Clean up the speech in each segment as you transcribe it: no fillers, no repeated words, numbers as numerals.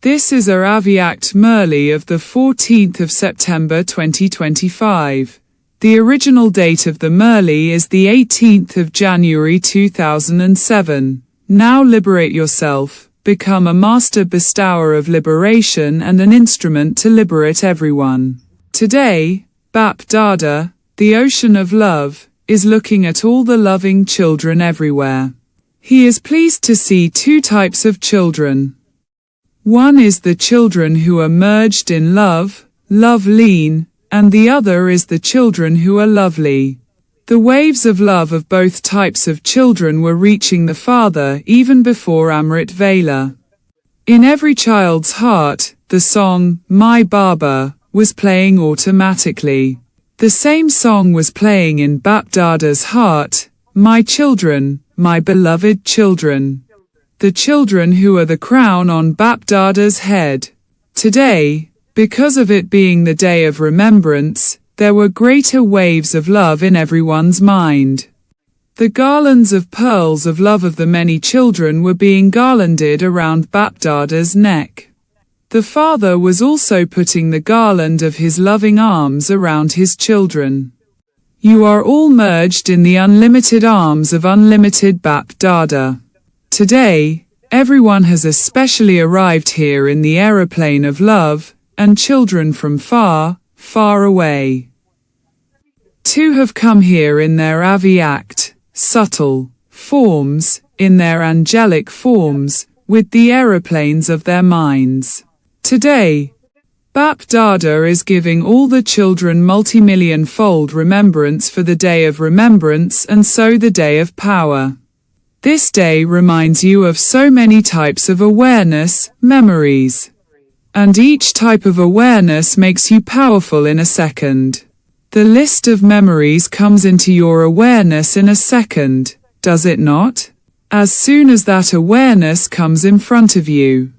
This is our Aviact Murli of the 14th of September 2025. The original date of the Murli is the 18th of January 2007. Now liberate yourself, become a master bestower of liberation and an instrument to liberate everyone. Today, Bap Dada, the ocean of love, is looking at all the loving children everywhere. He is pleased to see two types of children. One is the children who are merged in love, love-lean, and the other is the children who are lovely. The waves of love of both types of children were reaching the Father even before Amrit Vela. In every child's heart, the song, My Baba, was playing automatically. The same song was playing in Bap Dada's heart, My children, my beloved children. The children who are the crown on Bap Dada's head. Today, because of it being the day of remembrance, there were greater waves of love in everyone's mind. The garlands of pearls of love of the many children were being garlanded around Bap Dada's neck. The Father was also putting the garland of his loving arms around his children. You are all merged in the unlimited arms of unlimited Bap Dada. Today, everyone has especially arrived here in the aeroplane of love, and children from far, far away. Two have come here in their Aviact, subtle, forms, in their angelic forms, with the aeroplanes of their minds. Today, Bap Dada is giving all the children multi-million-fold remembrance for the day of remembrance and so the day of power. This day reminds you of so many types of awareness, memories. And each type of awareness makes you powerful in a second. The list of memories comes into your awareness in a second, does it not? As soon as that awareness comes in front of you.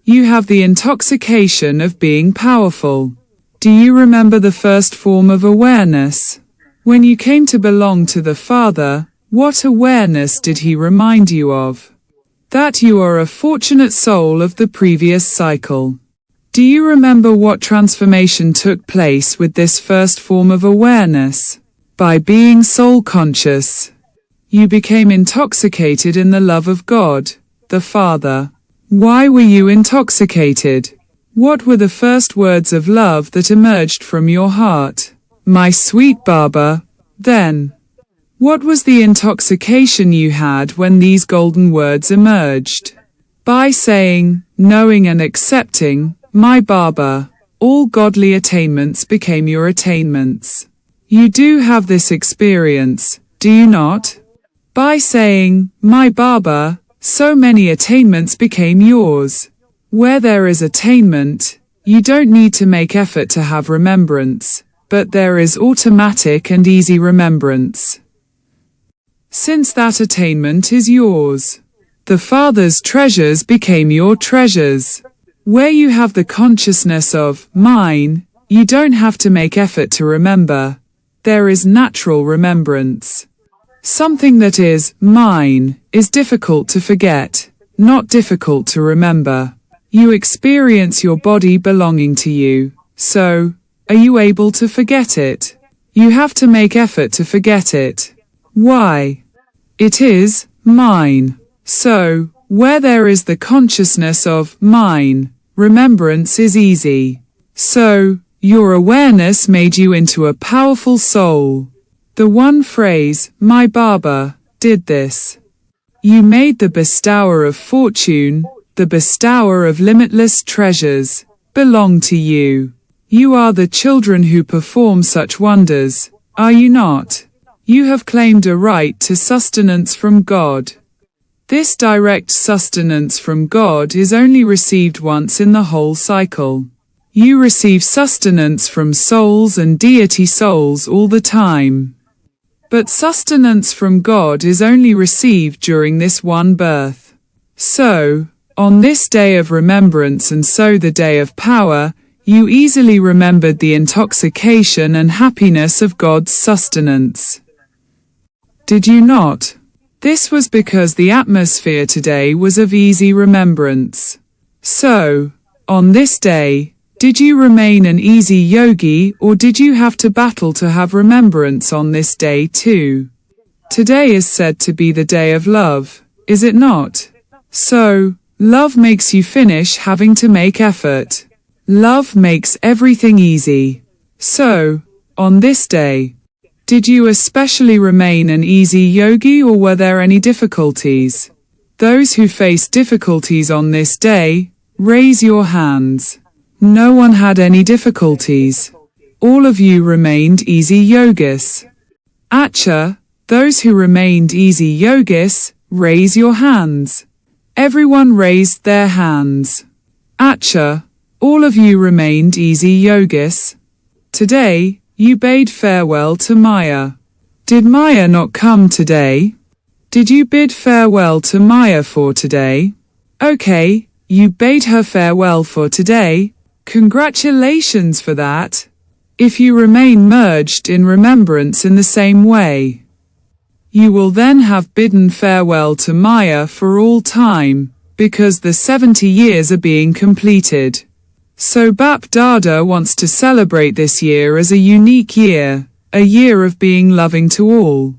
You have the intoxication of being powerful. Do you remember the first form of awareness? When you came to belong to the Father, what awareness did he remind you of? That you are a fortunate soul of the previous cycle. Do you remember what transformation took place with this first form of awareness? By being soul conscious. You became intoxicated in the love of God, the Father. Why were you intoxicated? What were the first words of love that emerged from your heart? My sweet Baba. Then, what was the intoxication you had when these golden words emerged? By saying, knowing and accepting, My Baba, all godly attainments became your attainments. You do have this experience, do you not? By saying, My Baba, so many attainments became yours. Where there is attainment, you don't need to make effort to have remembrance, but there is automatic and easy remembrance. Since that attainment is yours, the Father's treasures became your treasures. Where you have the consciousness of mine, you don't have to make effort to remember. There is natural remembrance. Something that is mine is difficult to forget, not difficult to remember. You experience your body belonging to you, so, are you able to forget it? You have to make effort to forget it. Why? It is mine. So, where there is the consciousness of mine, remembrance is easy. So, your awareness made you into a powerful soul. The one phrase, My Baba, did this. You made the bestower of fortune, the bestower of limitless treasures, belong to you. You are the children who perform such wonders, are you not? You have claimed a right to sustenance from God. This direct sustenance from God is only received once in the whole cycle. You receive sustenance from souls and deity souls all the time. But sustenance from God is only received during this one birth. So, on this day of remembrance and so the day of power, you easily remembered the intoxication and happiness of God's sustenance. Did you not? This was because the atmosphere today was of easy remembrance. So, on this day, did you remain an easy yogi or did you have to battle to have remembrance on this day too? Today is said to be the day of love, is it not? So, love makes you finish having to make effort. Love makes everything easy. So, on this day, did you especially remain an easy yogi or were there any difficulties? Those who face difficulties on this day, raise your hands. No one had any difficulties. All of you remained easy yogis. Acha, those who remained easy yogis, raise your hands. Everyone raised their hands. Acha, all of you remained easy yogis. Today, you bade farewell to Maya. Did Maya not come today? Did you bid farewell to Maya for today? Okay, you bade her farewell for today. Congratulations for that. If you remain merged in remembrance in the same way, you will then have bidden farewell to Maya for all time, because the 70 years are being completed. So Bap Dada wants to celebrate this year as a unique year, a year of being loving to all.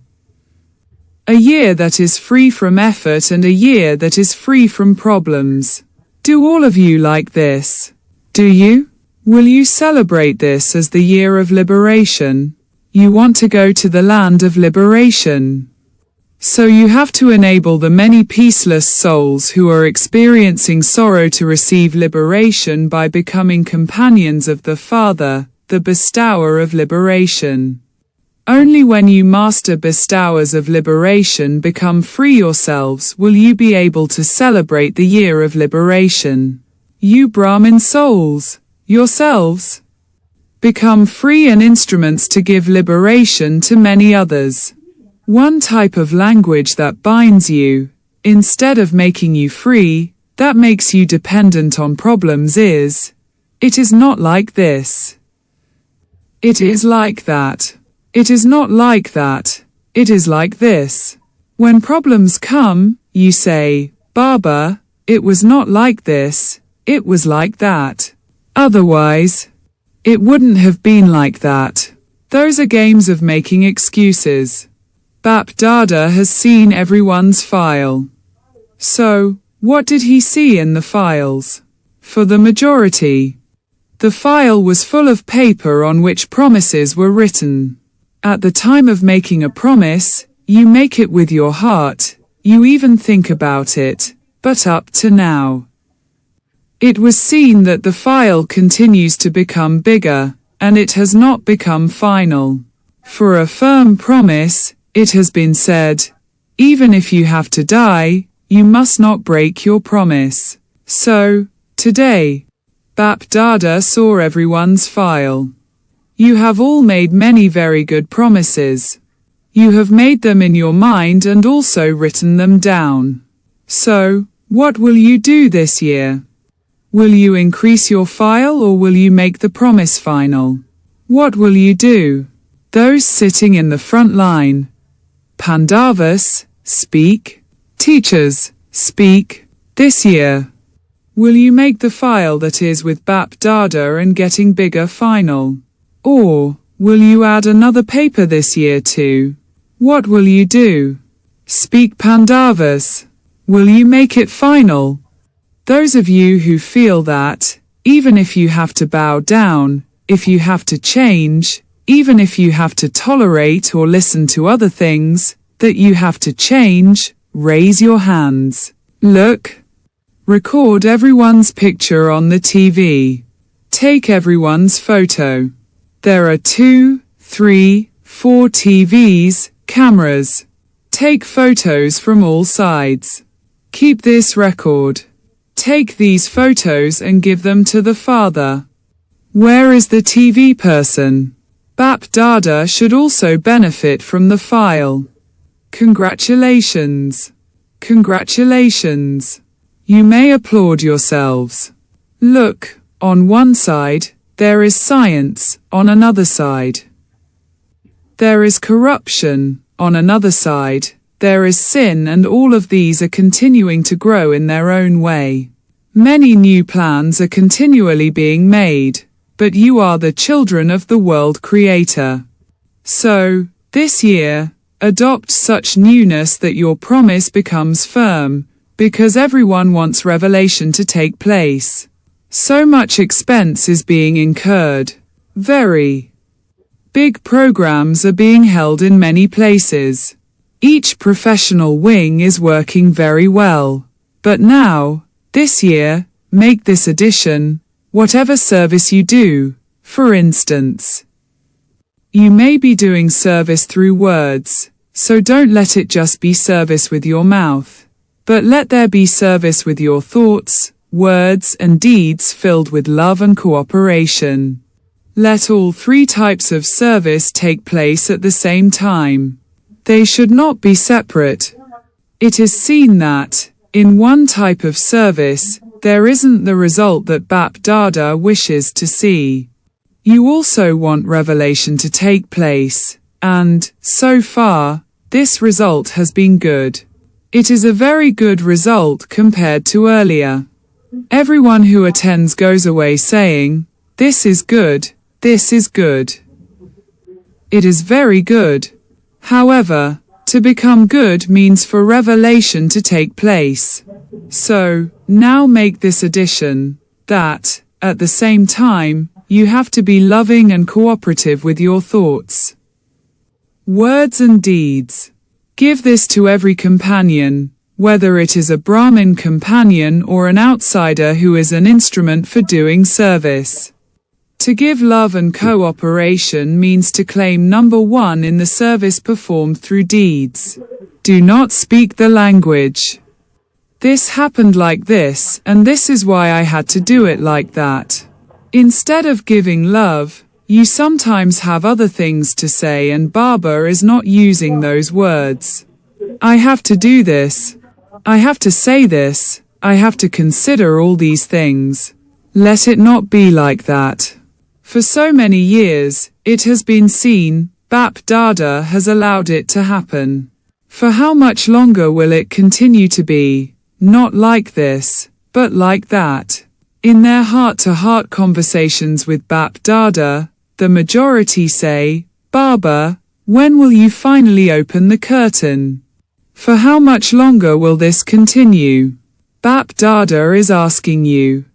A year that is free from effort and a year that is free from problems. Do all of you like this? Do you? Will you celebrate this as the year of liberation? You want to go to the land of liberation. So you have to enable the many peaceless souls who are experiencing sorrow to receive liberation by becoming companions of the Father, the bestower of liberation. Only when you master bestowers of liberation become free yourselves will you be able to celebrate the year of liberation. You Brahmin souls, yourselves, become free and instruments to give liberation to many others. One type of language that binds you, instead of making you free, that makes you dependent on problems is, it is not like this. It is like that. It is not like that. It is like this. When problems come, you say, Baba, it was not like this, it was like that. Otherwise, it wouldn't have been like that. Those are games of making excuses. Bap Dada has seen everyone's file. So, what did he see in the files? For the majority, the file was full of paper on which promises were written. At the time of making a promise, you make it with your heart, you even think about it, but up to now, it was seen that the file continues to become bigger, and it has not become final. For a firm promise, it has been said, even if you have to die, you must not break your promise. So, today, Bap Dada saw everyone's file. You have all made many very good promises. You have made them in your mind and also written them down. So, what will you do this year? Will you increase your file or will you make the promise final? What will you do? Those sitting in the front line. Pandavas, speak. Teachers, speak. This year, will you make the file that is with Bap Dada and getting bigger final? Or, will you add another paper this year too? What will you do? Speak Pandavas. Will you make it final? Those of you who feel that, even if you have to bow down, if you have to change, even if you have to tolerate or listen to other things, that you have to change, raise your hands. Look. Record everyone's picture on the TV. Take everyone's photo. There are 2, 3, 4 TVs, cameras. Take photos from all sides. Keep this record. Take these photos and give them to the Father. Where is the TV person? Bap Dada should also benefit from the file. Congratulations. Congratulations. You may applaud yourselves. Look, on one side, there is science, on another side. There is corruption, on another side. There is sin and all of these are continuing to grow in their own way. Many new plans are continually being made, but you are the children of the world creator. So, this year, adopt such newness that your promise becomes firm, because everyone wants revelation to take place. So much expense is being incurred. Very big programs are being held in many places. Each professional wing is working very well. But now, this year, make this addition, whatever service you do, for instance. You may be doing service through words, so don't let it just be service with your mouth, but let there be service with your thoughts, words and deeds filled with love and cooperation. Let all three types of service take place at the same time. They should not be separate. It is seen that, in one type of service, there isn't the result that Bap Dada wishes to see. You also want revelation to take place, and, so far, this result has been good. It is a very good result compared to earlier. Everyone who attends goes away saying, "This is good, this is good. It is very good." However, to become good means for revelation to take place. So, now make this addition, that, at the same time, you have to be loving and cooperative with your thoughts, words and deeds. Give this to every companion, whether it is a Brahmin companion or an outsider who is an instrument for doing service. To give love and cooperation means to claim number one in the service performed through deeds. Do not speak the language. This happened like this, and this is why I had to do it like that. Instead of giving love, you sometimes have other things to say and Baba is not using those words. I have to do this. I have to say this. I have to consider all these things. Let it not be like that. For so many years, it has been seen, Bap Dada has allowed it to happen. For how much longer will it continue to be, not like this, but like that? In their heart-to-heart conversations with Bap Dada, the majority say, "Baba, when will you finally open the curtain? For how much longer will this continue?" Bap Dada is asking you.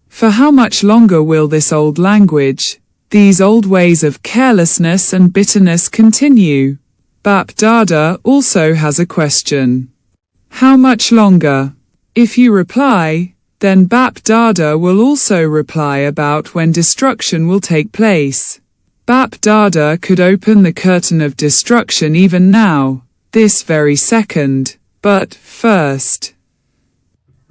For how much longer will this old language, these old ways of carelessness and bitterness continue? Bap Dada also has a question. How much longer? If you reply, then Bap Dada will also reply about when destruction will take place. Bap Dada could open the curtain of destruction even now, this very second, but first,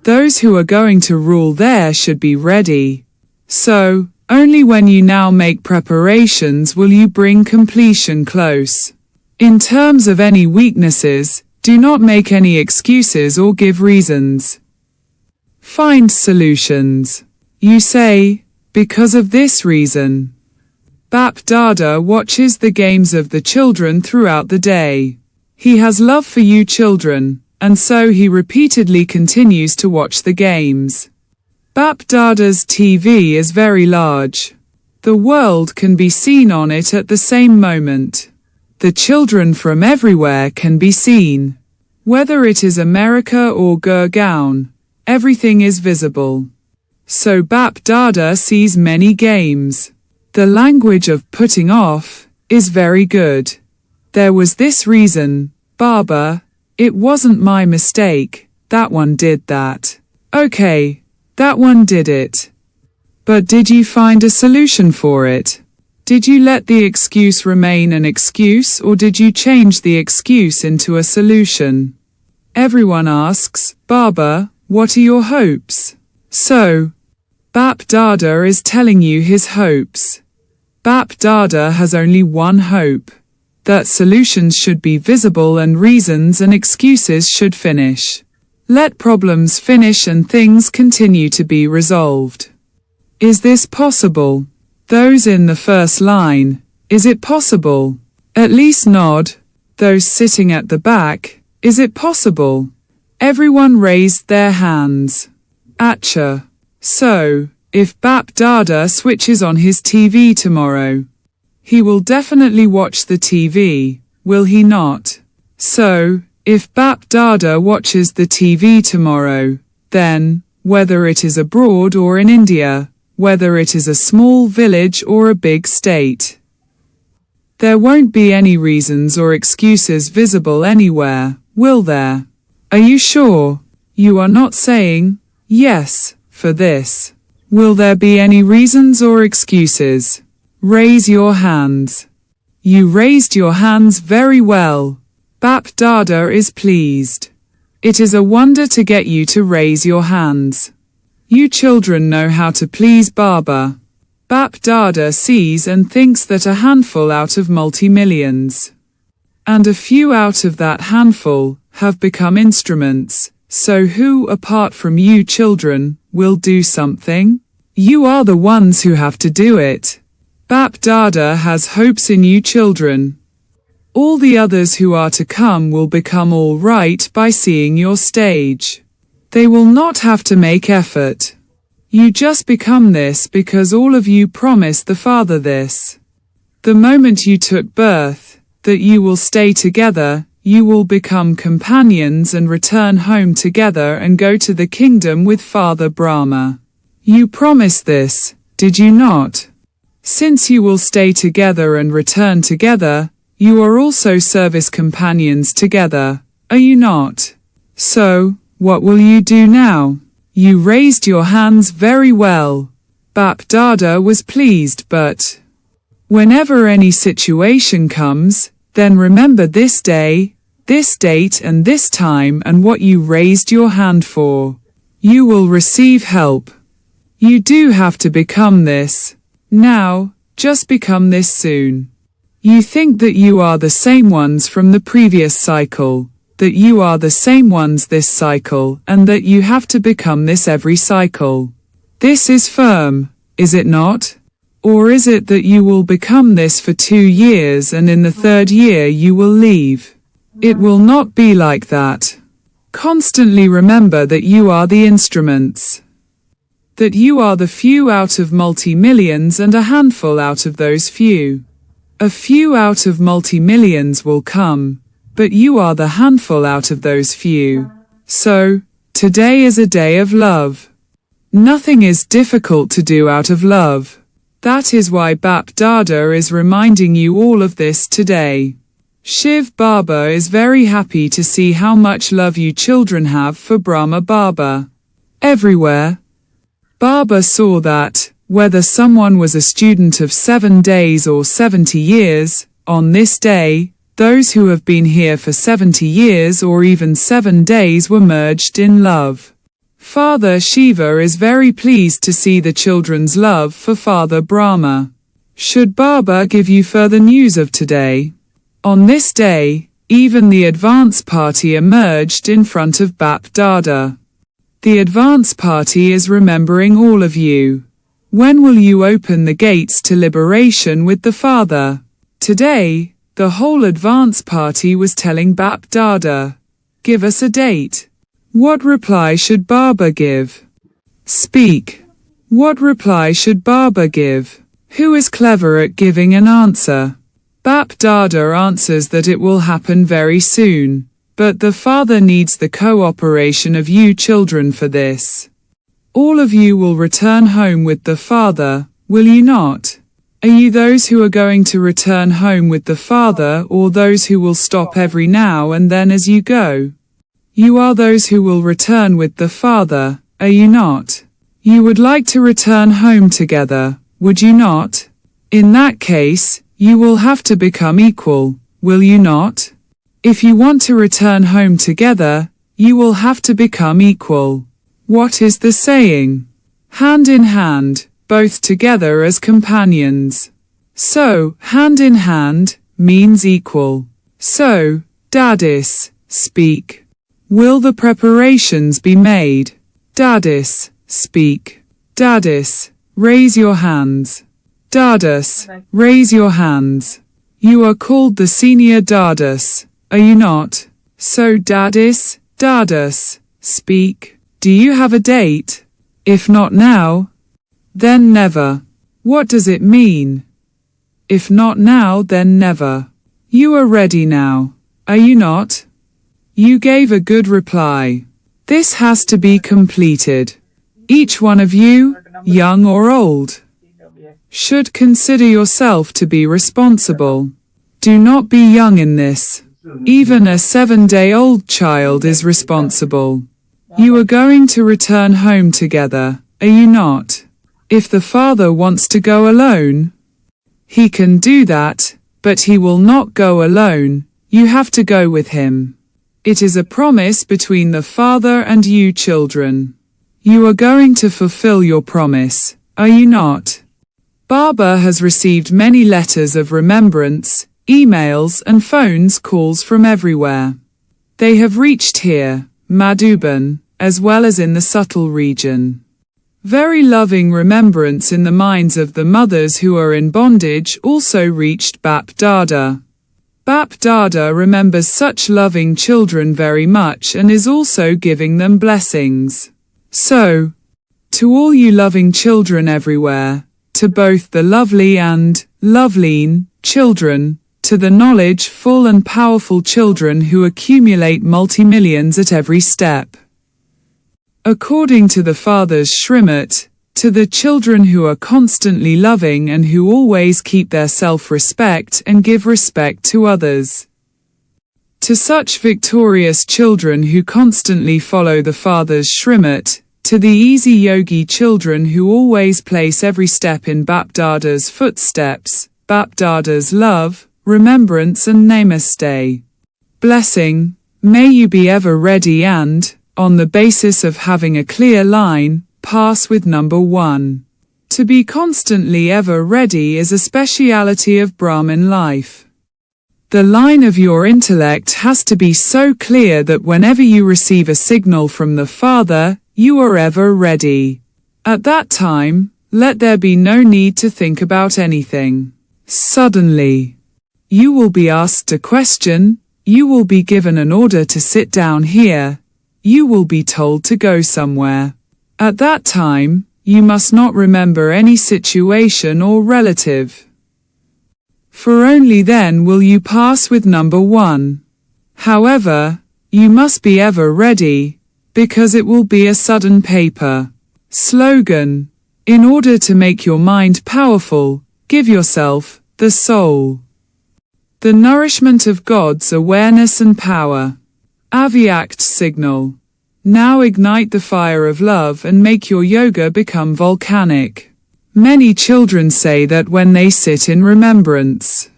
those who are going to rule there should be ready. So, only when you now make preparations will you bring completion close. In terms of any weaknesses, do not make any excuses or give reasons. Find solutions. You say, because of this reason. Bap Dada watches the games of the children throughout the day. He has love for you children, and so he repeatedly continues to watch the games. Bap Dada's TV is very large. The world can be seen on it at the same moment. The children from everywhere can be seen. Whether it is America or Gurgaon, everything is visible. So Bap Dada sees many games. The language of putting off is very good. There was this reason, Baba, it wasn't my mistake, that one did that. Okay, that one did it. But did you find a solution for it? Did you let the excuse remain an excuse or did you change the excuse into a solution? Everyone asks, Baba, what are your hopes? So, Bap Dada is telling you his hopes. Bap Dada has only one hope. That solutions should be visible and reasons and excuses should finish. Let problems finish and things continue to be resolved. Is this possible? Those in the first line, is it possible? At least nod. Those sitting at the back, is it possible? Everyone raised their hands. Acha. So, if Bap Dada switches on his TV tomorrow, he will definitely watch the TV, will he not? So, if Bap Dada watches the TV tomorrow, then, whether it is abroad or in India, whether it is a small village or a big state, there won't be any reasons or excuses visible anywhere, will there? Are you sure? You are not saying, yes, for this. Will there be any reasons or excuses? Raise your hands. You raised your hands very well. Bap Dada is pleased. It is a wonder to get you to raise your hands. You children know how to please Baba. Bap Dada sees and thinks that a handful out of multi-millions, and a few out of that handful, have become instruments. So who, apart from you children, will do something? You are the ones who have to do it. Bap Dada has hopes in you children. All the others who are to come will become all right by seeing your stage. They will not have to make effort. You just become this because all of you promised the Father this. The moment you took birth, that you will stay together, you will become companions and return home together and go to the kingdom with Father Brahma. You promised this, did you not? Since you will stay together and return together, you are also service companions together, are you not? So, what will you do now? You raised your hands very well. Bap Dada was pleased, but whenever any situation comes, then remember this day, this date and this time and what you raised your hand for. You will receive help. You do have to become this. Now, just become this soon. You think that you are the same ones from the previous cycle, that you are the same ones this cycle, and that you have to become this every cycle. This is firm, is it not? Or is it that you will become this for 2 years and in the 3rd year you will leave? It will not be like that. Constantly remember that you are the instruments. That you are the few out of multi-millions and a handful out of those few. A few out of multi-millions will come, but you are the handful out of those few. So, today is a day of love. Nothing is difficult to do out of love. That is why Bap Dada is reminding you all of this today. Shiv Baba is very happy to see how much love you children have for Brahma Baba. Everywhere. Baba saw that, whether someone was a student of 7 days or 70 years, on this day, those who have been here for 70 years or even 7 days were merged in love. Father Shiva is very pleased to see the children's love for Father Brahma. Should Baba give you further news of today? On this day, even the advance party emerged in front of Bap Dada. The advance party is remembering all of you. When will you open the gates to liberation with the Father? Today, the whole advance party was telling Bap Dada, give us a date. What reply should Baba give? Speak. What reply should Baba give? Who is clever at giving an answer? Bap Dada answers that it will happen very soon, but the Father needs the cooperation of you children for this. All of you will return home with the Father, will you not? Are you those who are going to return home with the Father or those who will stop every now and then as you go? You are those who will return with the Father, are you not? You would like to return home together, would you not? In that case, you will have to become equal, will you not? If you want to return home together, you will have to become equal. What is the saying? Hand in hand, both together as companions. So, hand in hand, means equal. So, Dadis, speak. Will the preparations be made? Dadis, speak. Dadis, raise your hands. Dadas, raise your hands. You are called the senior Dadas, are you not? So Dadis, Dadas, speak. Do you have a date? If not now, then never. What does it mean? If not now, then never. You are ready now, are you not? You gave a good reply. This has to be completed. Each one of you, young or old, should consider yourself to be responsible. Do not be young in this. Even a 7-day-old child is responsible. You are going to return home together, are you not? If the father wants to go alone, he can do that, but he will not go alone. You have to go with him. It is a promise between the father and you children. You are going to fulfill your promise, are you not? Baba has received many letters of remembrance, emails and phones calls from everywhere. They have reached here, Madhuban, as well as in the subtle region. Very loving remembrance in the minds of the mothers who are in bondage also reached Bap Dada. Bap Dada remembers such loving children very much and is also giving them blessings. So, to all you loving children everywhere, to both the lovely and loveline children, to the knowledge-full and powerful children who accumulate multi-millions at every step. According to the Father's Srimad, to the children who are constantly loving and who always keep their self-respect and give respect to others. To such victorious children who constantly follow the Father's Srimad, to the easy yogi children who always place every step in Bapdada's footsteps, Bapdada's love, remembrance and namaste. Blessing, may you be ever ready and, on the basis of having a clear line, pass with number 1. To be constantly ever ready is a speciality of Brahmin life. The line of your intellect has to be so clear that whenever you receive a signal from the Father, you are ever ready. At that time, let there be no need to think about anything. Suddenly, you will be asked a question, you will be given an order to sit down here, you will be told to go somewhere. At that time, you must not remember any situation or relative. For only then will you pass with number 1. However, you must be ever ready, because it will be a sudden paper. Slogan. In order to make your mind powerful, give yourself, the soul, the nourishment of God's awareness and power. Avyakt signal. Now ignite the fire of love and make your yoga become volcanic. Many children say that when they sit in remembrance,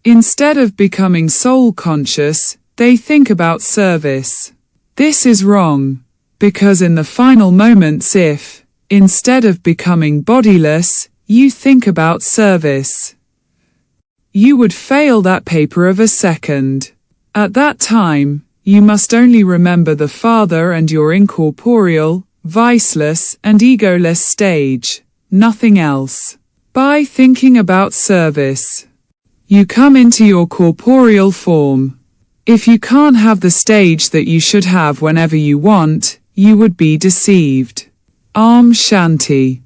instead of becoming soul conscious, they think about service. This is wrong, because in the final moments if, instead of becoming bodiless, you think about service, you would fail that paper of a second. At that time, you must only remember the Father and your incorporeal, viceless and egoless stage, nothing else. By thinking about service, you come into your corporeal form. If you can't have the stage that you should have whenever you want, you would be deceived. Om Shanti.